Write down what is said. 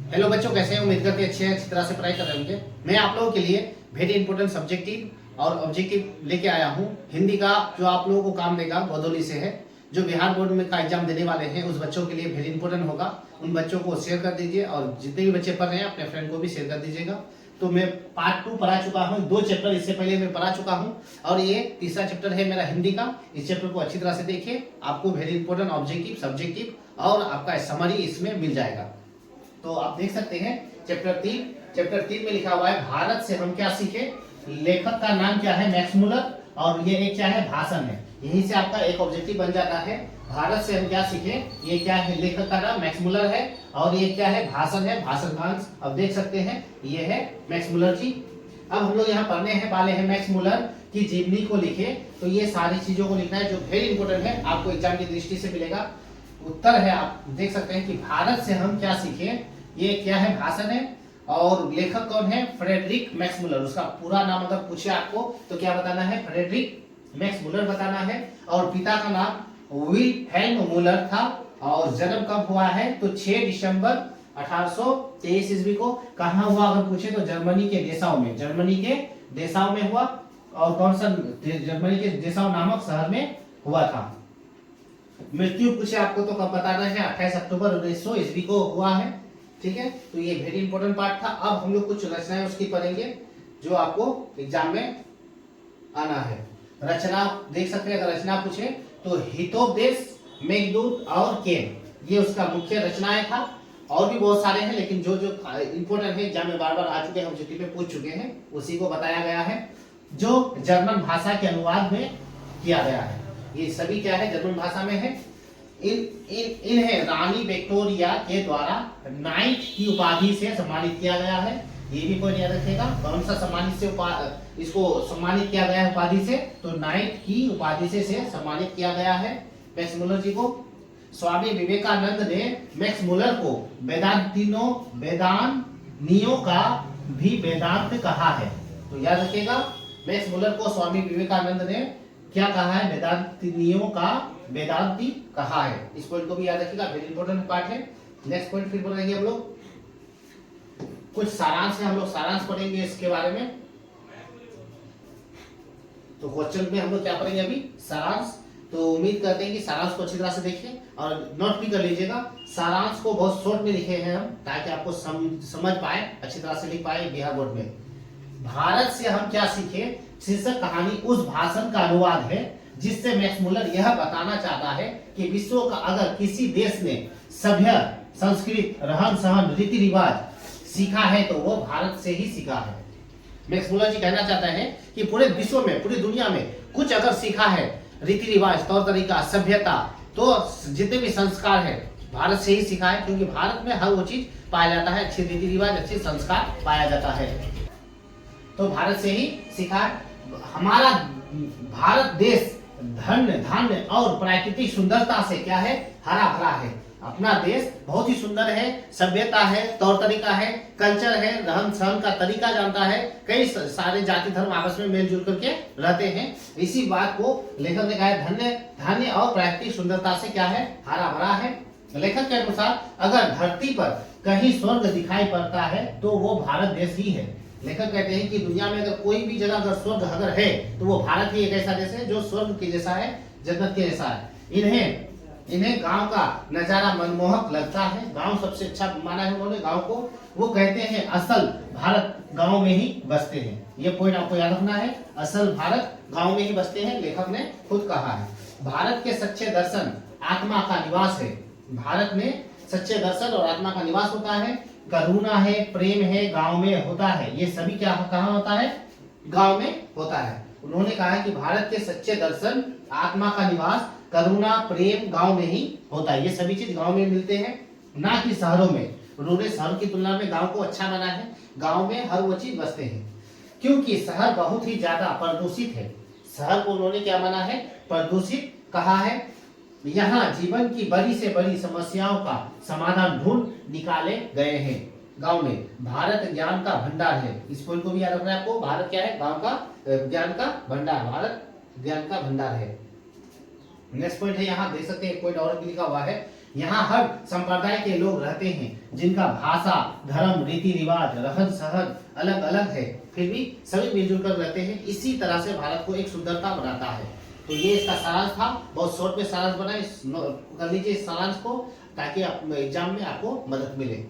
Hello बच्चों, कैसे हैं? उम्मीद करते हैं अच्छी तरह से पढ़ाई कर रहे होंगे। मैं आप लोगों के लिए वेरी इंपॉर्टेंट सब्जेक्टिव और ऑब्जेक्टिव लेके आया हूं। हिंदी का जो आप लोगों को काम देगा गोदोली से है। जो बिहार बोर्ड में का एग्जाम देने वाले हैं उस बच्चों के लिए वेरी इंपॉर्टेंट होगा। उन बच्चों को शेयर कर दीजिए और जितने भी बच्चे पढ़ रहे हैं अपने फ्रेंड को भी शेयर कर दीजिएगा। तो मैं पार्ट 2 पढ़ा चुका हूँ, 2 चैप्टर इससे पहले मैं पढ़ा चुका हूँ और ये तीसरा चैप्टर है मेरा हिंदी का। इस चैप्टर को अच्छी तरह से देखिए, आपको वेरी इंपॉर्टेंट ऑब्जेक्टिव, सब्जेक्टिव और आपका समरी इसमें मिल जाएगा। तो आप देख सकते हैं चैप्टर 3 में लिखा हुआ है भारत से हम क्या सीखे। लेखक का नाम क्या है? Max Muller. और ये एक क्या है? भाषण है। यहीं से आपका एक ऑब्जेक्टिव बन जाता है। भारत से हम क्या सीखे, ये क्या है? लेखक का नाम मैक्स मुलर है और ये क्या है? भाषण है, भाषण का अंश। अब देख सकते हैं ये है मैक्स मुलर जी। अब हम लोग यहाँ पढ़ने हैं वाले हैं मैक्स मुलर की जीवनी को लिखे। तो ये सारी चीजों को लिखना है जो वेरी इंपॉर्टेंट है, आपको एग्जाम की दृष्टि से मिलेगा। उत्तर है, आप देख सकते हैं कि भारत से हम क्या सीखे। ये क्या है? भाषण है। और लेखक कौन है? Friedrich Max Muller. उसका पूरा नाम अगर पूछे आपको तो क्या बताना है? फ्रेडरिक मैक्स मुलर बताना है। और पिता का नाम विल्हेल्म मुलर था। और जन्म कब हुआ है? तो 6 दिसंबर 1823 ईस्वी को। कहाँ हुआ अगर पूछे तो जर्मनी के डेसाउ में। जर्मनी के डेसाउ में हुआ। और कौन सा? जर्मनी के डेसाउ नामक शहर में हुआ था। मृत्यु पूछे आपको तो कब बताना है? 28 अक्टूबर 1900 ईस्वी को हुआ है। ठीक है, तो ये वेरी इंपॉर्टेंट पार्ट था। अब हम लोग कुछ रचनाएं उसकी पढ़ेंगे जो आपको एग्जाम में आना है। रचना देख सकते हैं, अगर रचना पूछे तो हितोपदेश, मेघदूत और केन, ये उसका मुख्य रचनाएं था। और भी बहुत सारे हैं लेकिन जो जो इंपॉर्टेंट है एग्जाम में बार बार आ चुके हैं, ऑब्जेक्टिव में पूछ चुके हैं, उसी को बताया गया है जो जर्मन भाषा के अनुवाद में किया गया है। ये सभी क्या है? जर्मन भाषा में है। इन्हें रानी विक्टोरिया के द्वारा नाइट की उपाधि से सम्मानित किया गया है। ये भी कोई याद रखेगा, कौन सा सम्मानित से इसको सम्मानित किया गया है उपाधि से? तो नाइट की उपाधि से सम्मानित किया गया है मैक्स मुलर जी को। स्वामी विवेकानंद ने मैक्स मुलर को वेदांतियों का भी वेदांत कहा है। तो याद रखेगा, मैक्स मुलर को स्वामी विवेकानंद ने क्या कहा है? वेदांतियों का वेदांती कहा है। इस पॉइंट को भी याद रखिएगा, वेरी इंपॉर्टेंट पार्ट है। नेक्स्ट पॉइंट फिर बोलेंगे हम लोग कुछ सारांश है, हम लोग सारांश पढ़ेंगे इसके बारे में। तो क्वेश्चन में हम लोग क्या पढ़ेंगे अभी? सारांश। तो उम्मीद करते हैं कि सारांश को अच्छी तरह से देखिए और नोट भी कर लीजिएगा। सारांश को बहुत शॉर्ट में लिखे हैं हम, ताकि आपको समझ पाए, अच्छी तरह से लिख पाए बिहार बोर्ड में। भारत से हम क्या सीखे शीर्षक कहानी उस भाषण का अनुवाद है जिससे मैक्स मुलर यह बताना चाहता है कि विश्व का अगर किसी देश ने सभ्य संस्कृत, रहन सहन, रीति रिवाज सीखा है तो वो भारत से ही सीखा है। मैक्स मुलर जी कहना चाहता है कि पूरे विश्व में, पूरी दुनिया में कुछ अगर सीखा है, रीति रिवाज, तौर तरीका, सभ्यता, तो जितने भी संस्कार है भारत से ही सीखा है। क्योंकि भारत में हर वो चीज पाया जाता है, अच्छे रीति रिवाज, अच्छे संस्कार पाया जाता है, तो भारत से ही सीखा है। हमारा भारत देश धन्य, धान्य और प्राकृतिक सुंदरता से क्या है? हरा भरा है। अपना देश बहुत ही सुंदर है, सभ्यता है, तौर तरीका है, कल्चर है, रहन सहन का तरीका जानता है, कई सारे जाति धर्म आपस में मिलजुल करके रहते हैं। इसी बात को लेखक ने कहा है, धन्य, धान्य और प्राकृतिक सुंदरता से क्या है? हरा भरा है। लेखक के अनुसार अगर धरती पर कहीं स्वर्ग दिखाई पड़ता है तो वो भारत देश ही है। लेखक कहते हैं कि दुनिया में अगर कोई भी जगह अगर स्वर्ग अगर है तो वो भारत ही एक ऐसा देश है जो स्वर्ग के जैसा है, जन्नत के जैसा है। इन्हें गांव का नजारा मनमोहक लगता है। गांव सबसे अच्छा माना है उन्होंने गांव को। वो कहते हैं असल भारत गांव में ही बसते हैं। ये पॉइंट आपको याद रखना है, असल भारत गांव में ही बसते हैं, लेखक ने खुद कहा है। भारत के सच्चे दर्शन आत्मा का निवास है। भारत में सच्चे दर्शन और आत्मा का निवास होता है। करुणा है, प्रेम है, गांव में होता है। ये सभी क्या कहाँ होता है? गांव में होता है। उन्होंने कहा है कि भारत के सच्चे दर्शन, आत्मा का निवास, करुणा, प्रेम गांव में ही होता है। ये सभी चीज गांव में मिलते हैं, ना कि शहरों में। उन्होंने शहर की तुलना में गांव को अच्छा माना है। गांव में हर वो चीज बसते हैं, क्योंकि शहर बहुत ही ज्यादा प्रदूषित है। शहर को उन्होंने क्या माना है? प्रदूषित कहा है। यहाँ जीवन की बड़ी से बड़ी समस्याओं का समाधान ढूंढ निकाले गए हैं। गांव में भारत ज्ञान का भंडार है। इस पॉइंट को भी याद रखना है आपको। भारत क्या है? गांव का ज्ञान का भंडार, भारत ज्ञान का भंडार है। नेक्स्ट पॉइंट है, यहाँ देख सकते हैं एक पॉइंट और भी लिखा हुआ है, यहाँ हर संप्रदाय के लोग रहते हैं जिनका भाषा, धर्म, रीति रिवाज, रहन सहन अलग अलग है, फिर भी सभी मिलजुल कर रहते हैं। इसी तरह से भारत को एक सुंदरता बनाता है। तो ये इसका सारांश था, बहुत शॉर्ट में सारांश बनाए, कर लीजिए इस सारांश को ताकि एग्जाम में आपको मदद मिले।